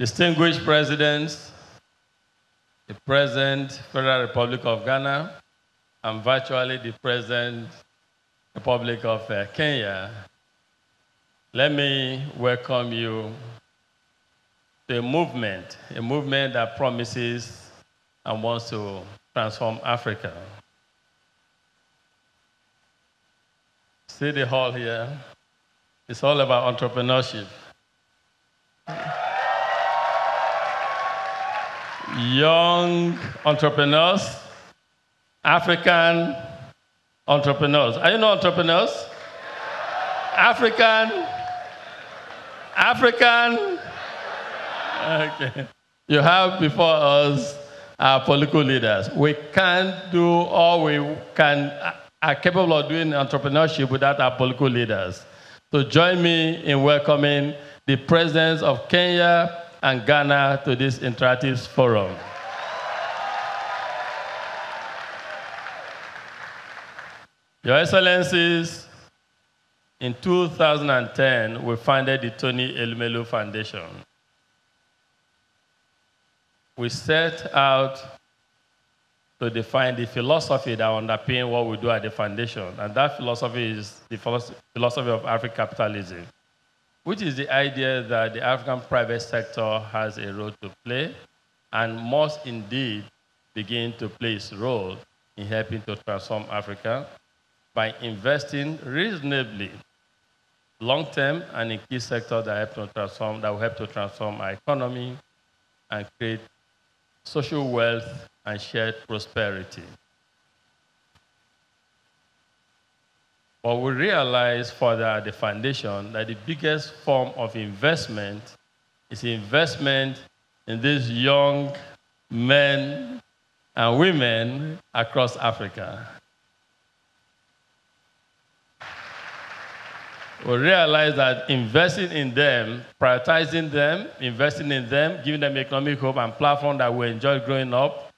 distinguished presidents, the President, Federal Republic of Ghana, and virtually the President, Republic of Kenya, let me welcome you to a movement that promises and wants to transform Africa. See the hall here? It's all about entrepreneurship. Young entrepreneurs, African entrepreneurs. Are you know entrepreneurs? African. Okay. You have before us our political leaders. We can't do all we are capable of doing entrepreneurship without our political leaders. So join me in welcoming the presidents of Kenya and Ghana to this interactive forum. Your Excellencies, in 2010, we founded the Tony Elumelu Foundation. We set out to define the philosophy that underpins what we do at the foundation, and that philosophy is the philosophy of African capitalism, which is the idea that the African private sector has a role to play and must indeed begin to play its role in helping to transform Africa by investing reasonably long-term and in key sectors that will help to transform our economy and create social wealth and shared prosperity. But we realize further at the foundation that the biggest form of investment is investment in these young men and women across Africa. We realize that investing in them, prioritizing them, investing in them, giving them economic hope and platform that we enjoy growing up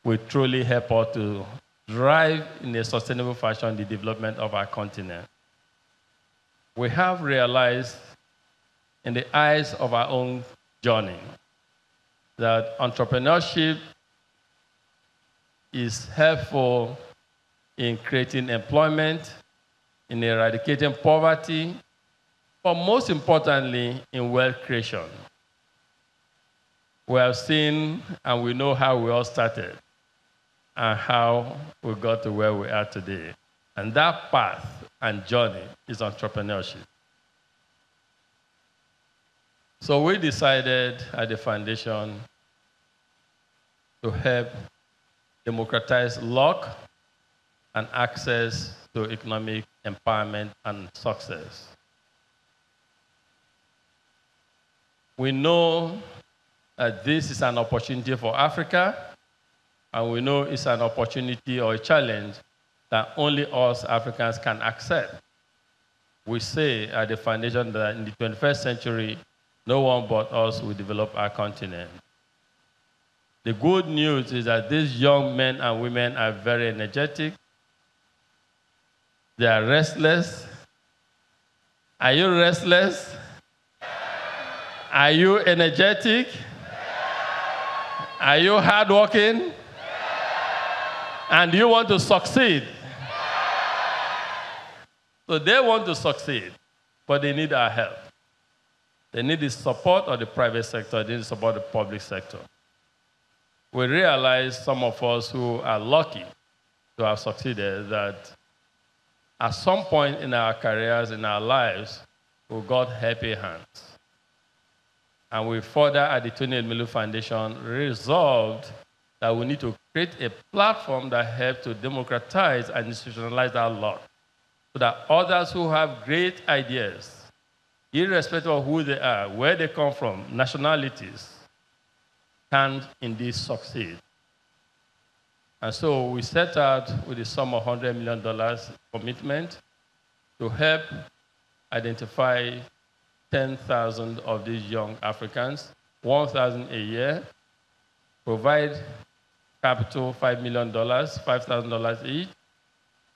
will truly help us to drive in a sustainable fashion the development of our continent. We have realized in the eyes of our own journey that entrepreneurship is helpful in creating employment, in eradicating poverty, but most importantly, in wealth creation. We have seen and we know how we all started and how we got to where we are today. And that path and journey is entrepreneurship. So we decided at the foundation to help democratize luck and access to economic empowerment and success. We know that this is an opportunity for Africa, and we know it's an opportunity or a challenge that only us Africans can accept. We say at the foundation that in the 21st century, no one but us will develop our continent. The good news is that these young men and women are very energetic. They are restless. Are you restless? Are you energetic? Are you hardworking? And you want to succeed? So they want to succeed, but they need our help. They need the support of the private sector. They need the support of the public sector. We realize, some of us who are lucky to have succeeded, that at some point in our careers, in our lives, we got happy hands. And we further at the Tony Elumelu Foundation resolved that we need to create a platform that helps to democratize and institutionalize that law, so that others who have great ideas, irrespective of who they are, where they come from, nationalities, can indeed succeed. And so we set out with a sum of $100 million commitment to help identify 10,000 of these young Africans, 1,000 a year, provide capital, $5 million, $5,000 each,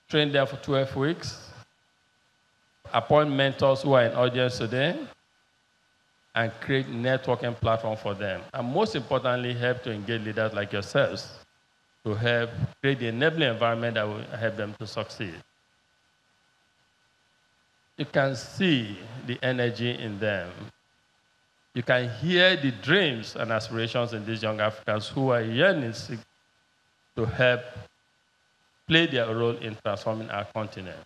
train them for 12 weeks, appoint mentors who are in audience today, and create networking platform for them. And most importantly, help to engage leaders like yourselves to help create the enabling environment that will help them to succeed. You can see the energy in them. You can hear the dreams and aspirations in these young Africans who are yearning to help play their role in transforming our continent.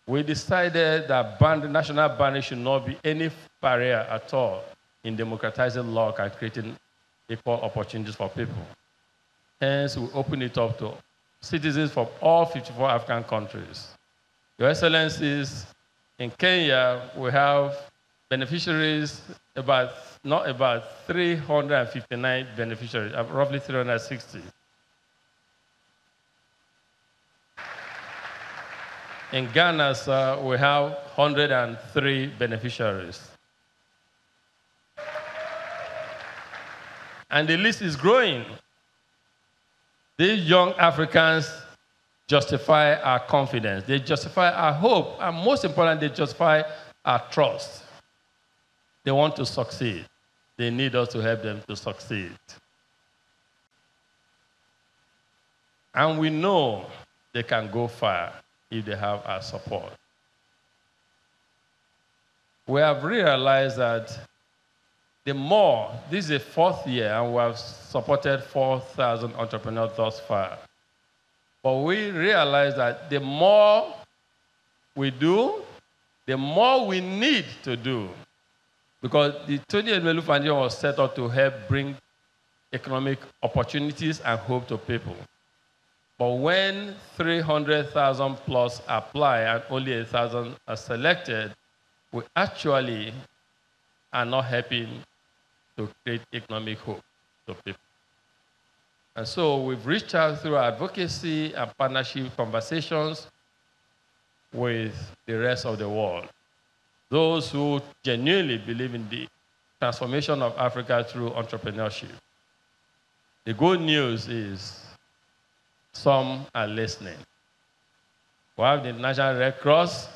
We decided that national boundaries should not be any barrier at all in democratizing law and creating equal opportunities for people. Hence, we open it up to citizens from all 54 African countries. Your Excellencies, in Kenya, we have beneficiaries, not about 359 beneficiaries, roughly 360. In Ghana, sir, we have 103 beneficiaries. And the list is growing. These young Africans justify our confidence. They justify our hope. And most importantly, they justify our trust. They want to succeed. They need us to help them to succeed. And we know they can go far if they have our support. We have realized that this is the 4th year, and we have supported 4,000 entrepreneurs thus far. But we realize that the more we do, the more we need to do. Because the Tony Elumelu Foundation was set up to help bring economic opportunities and hope to people. But when 300,000 plus apply and only 1,000 are selected, we actually are not helping to create economic hope to people. And so we've reached out through our advocacy and partnership conversations with the rest of the world. Those who genuinely believe in the transformation of Africa through entrepreneurship. The good news is some are listening. We have the National Red Cross.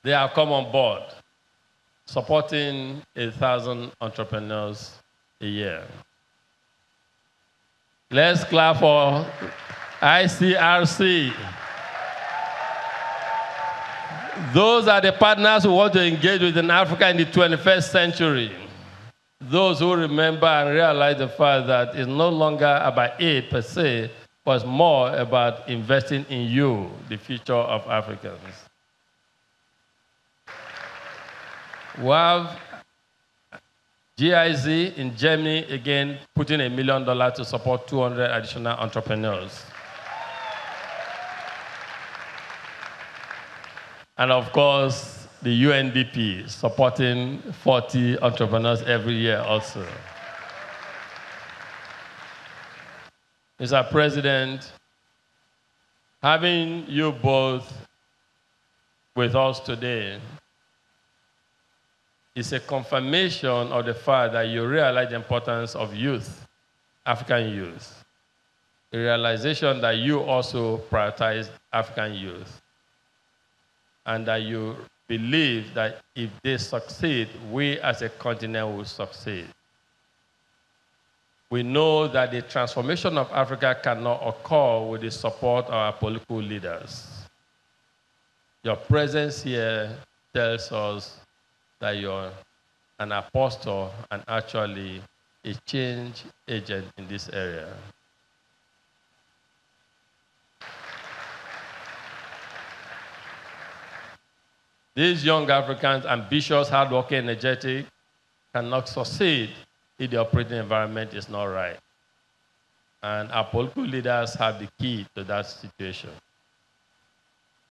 They have come on board, supporting 1,000 entrepreneurs a year. Let's clap for ICRC. Those are the partners who want to engage with in Africa in the 21st century. Those who remember and realize the fact that it's no longer about aid per se, but it's more about investing in you, the future of Africans. We have GIZ in Germany, again, putting $1 million to support 200 additional entrepreneurs. And of course, the UNDP supporting 40 entrepreneurs every year also. Mr. President, having you both with us today is a confirmation of the fact that you realize the importance of youth, African youth. A realization that you also prioritize African youth. And that you believe that if they succeed, we as a continent will succeed. We know that the transformation of Africa cannot occur with the support of our political leaders. Your presence here tells us that you're an apostle and actually a change agent in this area. These young Africans, ambitious, hardworking, energetic, cannot succeed if the operating environment is not right. And our political leaders have the key to that situation.